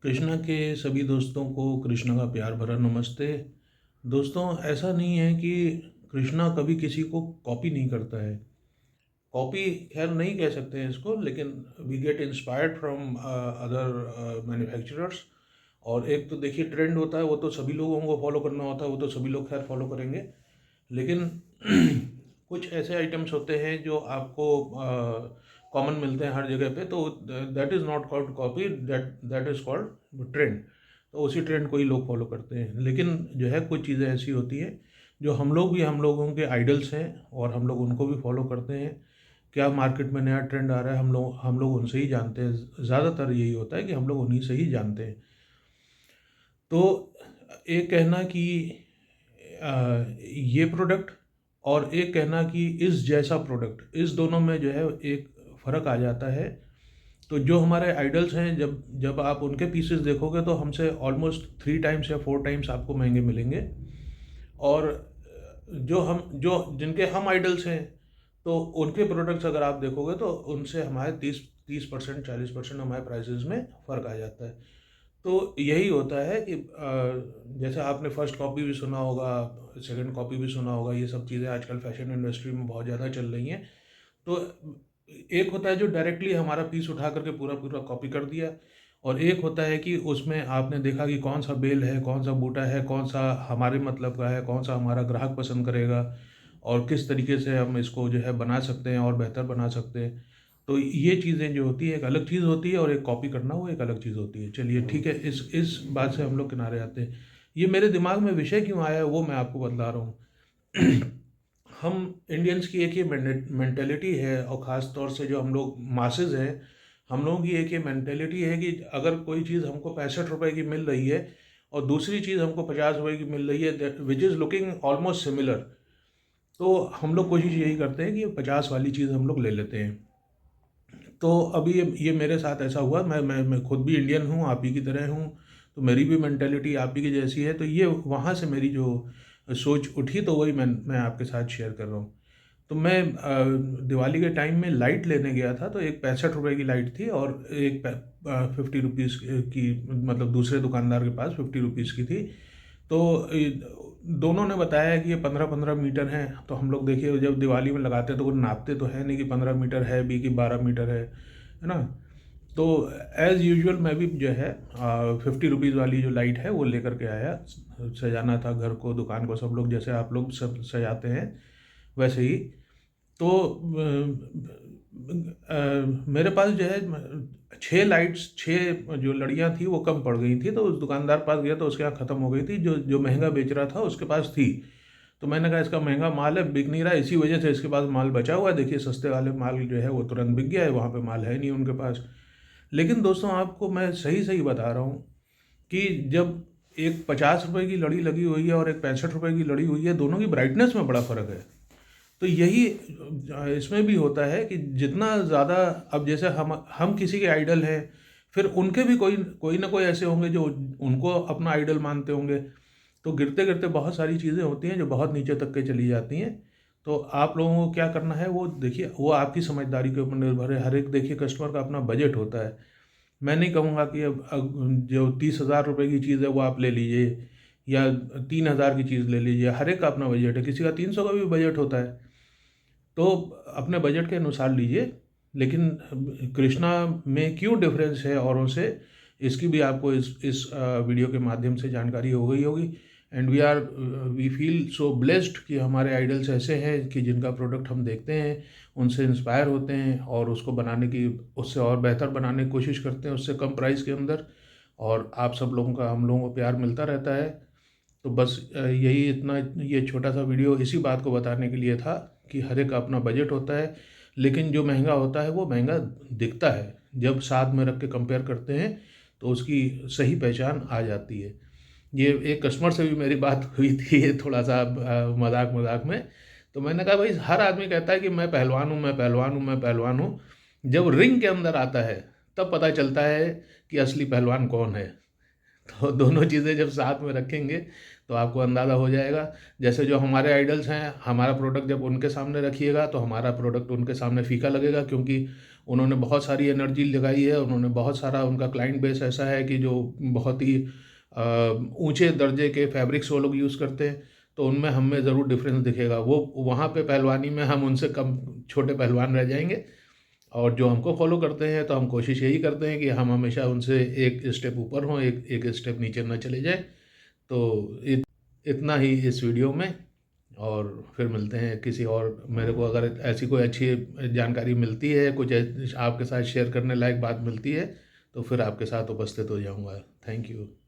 कृष्णा के सभी दोस्तों को कृष्णा का प्यार भरा नमस्ते। दोस्तों, ऐसा नहीं है कि कृष्णा कभी किसी को कॉपी नहीं करता है। कॉपी खैर नहीं कह सकते हैं इसको, लेकिन we get inspired from other manufacturers. और एक तो देखिए ट्रेंड होता है, वो तो सभी लोगों को फॉलो करना होता है, वो तो सभी लोग खैर फॉलो करेंगे। लेकिन कुछ ऐसे आइटम्स होते हैं जो आपको कॉमन मिलते हैं हर जगह पे, तो that is not called copy, that that is called trend. तो उसी ट्रेंड को ही लोग फॉलो करते हैं। लेकिन जो है कुछ चीज़ें ऐसी होती हैं जो हम लोग भी हम लोगों के आइडल्स हैं और हम लोग उनको भी फॉलो करते हैं। क्या मार्केट में नया ट्रेंड आ रहा है, हम लोग उनसे ही जानते हैं। ज़्यादातर यही होता है कि हम लोग उन्हीं से ही जानते हैं। तो एक कहना कि ये प्रोडक्ट और एक कहना कि इस जैसा प्रोडक्ट, इस दोनों में जो है एक फ़र्क आ जाता है। तो जो हमारे आइडल्स हैं, जब जब आप उनके पीसेस देखोगे तो हमसे ऑलमोस्ट 3 टाइम्स या 4 टाइम्स आपको महंगे मिलेंगे। और जो जिनके हम आइडल्स हैं, तो उनके प्रोडक्ट्स अगर आप देखोगे तो उनसे हमारे 30% 40% हमारे प्राइसेस में फ़र्क आ जाता है। तो यही होता है कि जैसे आपने फर्स्ट कॉपी भी सुना होगा, सेकंड कॉपी भी सुना होगा, ये सब चीज़ें आजकल फैशन इंडस्ट्री में बहुत ज़्यादा चल रही हैं। तो एक होता है जो डायरेक्टली हमारा पीस उठा करके पूरा पूरा कॉपी कर दिया, और एक होता है कि उसमें आपने देखा कि कौन सा बेल है, कौन सा बूटा है, कौन सा हमारे मतलब का है, कौन सा हमारा ग्राहक पसंद करेगा, और किस तरीके से हम इसको जो है बना सकते हैं और बेहतर बना सकते हैं। तो ये चीज़ें जो होती है एक अलग चीज़ होती है, और एक कॉपी करना वो एक अलग चीज़ होती है। चलिए ठीक है, इस बात से हम लोग किनारे आते हैं। ये मेरे दिमाग में विषय क्यों आया है वो मैं आपको बतला रहा हूँ। हम इंडियंस की एक ये मेंटेलिटी है, और ख़ास तौर से जो हम लोग मासेस हैं, हम लोगों की एक ये मेंटेलिटी है कि अगर कोई चीज़ हमको 65 रुपए की मिल रही है और दूसरी चीज़ हमको 50 रुपए की मिल रही है, which is looking almost similar, तो हम लोग कोशिश यही करते हैं कि 50 वाली चीज़ हम लोग ले लेते हैं। तो अभी ये मेरे साथ ऐसा हुआ। मैं खुद भी इंडियन हूँ, आप ही की तरह हूँ। तो मेरी भी मेंटेलिटी आप ही की जैसी है। तो ये वहाँ से मेरी जो सोच उठी, तो वही मैं आपके साथ शेयर कर रहा हूँ। तो मैं दिवाली के टाइम में लाइट लेने गया था। तो एक 65 रुपए की लाइट थी, और एक 50 रुपीज़ की, मतलब दूसरे दुकानदार के पास 50 रुपीज़ की थी। तो दोनों ने बताया कि ये 15-15 मीटर हैं। तो हम लोग देखिए जब दिवाली में लगाते हैं तो वो नापते तो है नहीं कि 15 मीटर है भी कि 12 मीटर है ना। तो एज़ यूजुअल मैं भी जो है 50 रुपीज़ वाली जो लाइट है वो लेकर के आया। सजाना था घर को, दुकान को, सब लोग जैसे आप लोग सब सजाते हैं वैसे ही। तो मेरे पास जो है 6 लाइट्स, 6 जो लड़ियाँ थी वो कम पड़ गई थी। तो उस दुकानदार पास गया तो उसके यहाँ ख़त्म हो गई थी। जो जो महंगा बेच रहा था उसके पास थी। तो मैंने कहा इसका महंगा माल है, बिक नहीं रहा, इसी वजह से इसके पास माल बचा हुआ है। देखिए सस्ते वाले माल जो है वो तुरंत बिक गया है, वहाँ पे माल है नहीं उनके पास। लेकिन दोस्तों, आपको मैं सही सही बता रहा हूँ कि जब एक 50 रुपए की लड़ी लगी हुई है और एक 65 रुपए की लड़ी हुई है, दोनों की ब्राइटनेस में बड़ा फ़र्क है। तो यही इसमें भी होता है कि जितना ज़्यादा, अब जैसे हम किसी के आइडल हैं, फिर उनके भी कोई कोई ना कोई ऐसे होंगे जो उनको अपना आइडल मानते होंगे। तो गिरते गिरते बहुत सारी चीज़ें होती हैं जो बहुत नीचे तक के चली जाती हैं। तो आप लोगों को क्या करना है वो देखिए, वो आपकी समझदारी के ऊपर निर्भर है। हर एक देखिए कस्टमर का अपना बजट होता है। मैं नहीं कहूँगा कि अब जो 30,000 रुपये की चीज़ है वो आप ले लीजिए, या 3,000 की चीज़ ले लीजिए। हर एक का अपना बजट है, किसी का 300 का भी बजट होता है। तो अपने बजट के अनुसार लीजिए। लेकिन कृष्णा में क्यों डिफरेंस है औरों से, इसकी भी आपको इस वीडियो के माध्यम से जानकारी हो गई होगी। And we feel so blessed कि हमारे आइडल्स ऐसे हैं कि जिनका प्रोडक्ट हम देखते हैं, उनसे इंस्पायर होते हैं और उसको बनाने की, उससे और बेहतर बनाने की कोशिश करते हैं, उससे कम प्राइस के अंदर। और आप सब लोगों का, हम लोगों को प्यार मिलता रहता है। तो बस यही इतना, ये छोटा सा वीडियो इसी बात को बताने के लिए था कि हर एक का अपना बजट होता है। लेकिन जो महंगा होता है वो महंगा दिखता है, जब साथ में रख के कंपेयर करते हैं तो उसकी सही पहचान आ जाती है। ये एक कस्टमर से भी मेरी बात हुई थी, ये थोड़ा सा मजाक मजाक में। तो मैंने कहा भाई, हर आदमी कहता है कि मैं पहलवान हूँ, मैं पहलवान हूँ, मैं पहलवान हूँ। जब रिंग के अंदर आता है तब पता चलता है कि असली पहलवान कौन है। तो दोनों चीज़ें जब साथ में रखेंगे तो आपको अंदाज़ा हो जाएगा। जैसे जो हमारे आइडल्स हैं, हमारा प्रोडक्ट जब उनके सामने रखिएगा तो हमारा प्रोडक्ट उनके सामने फीका लगेगा, क्योंकि उन्होंने बहुत सारी एनर्जी लगाई है, उन्होंने बहुत सारा, उनका क्लाइंट बेस ऐसा है कि जो बहुत ही ऊंचे दर्जे के फैब्रिक्स वो लोग यूज़ करते हैं, तो उनमें हमें ज़रूर डिफरेंस दिखेगा। वो वहाँ पे पहलवानी में हम उनसे कम छोटे पहलवान रह जाएंगे, और जो हमको फॉलो करते हैं तो हम कोशिश यही करते हैं कि हम हमेशा उनसे एक स्टेप ऊपर हों, एक एक स्टेप नीचे ना चले जाए। तो इतना ही इस वीडियो में, और फिर मिलते हैं किसी और। मेरे को अगर ऐसी कोई अच्छी जानकारी मिलती है, कुछ आपके साथ शेयर करने लायक बात मिलती है, तो फिर आपके साथ उपस्थित हो जाऊंगा। Thank you.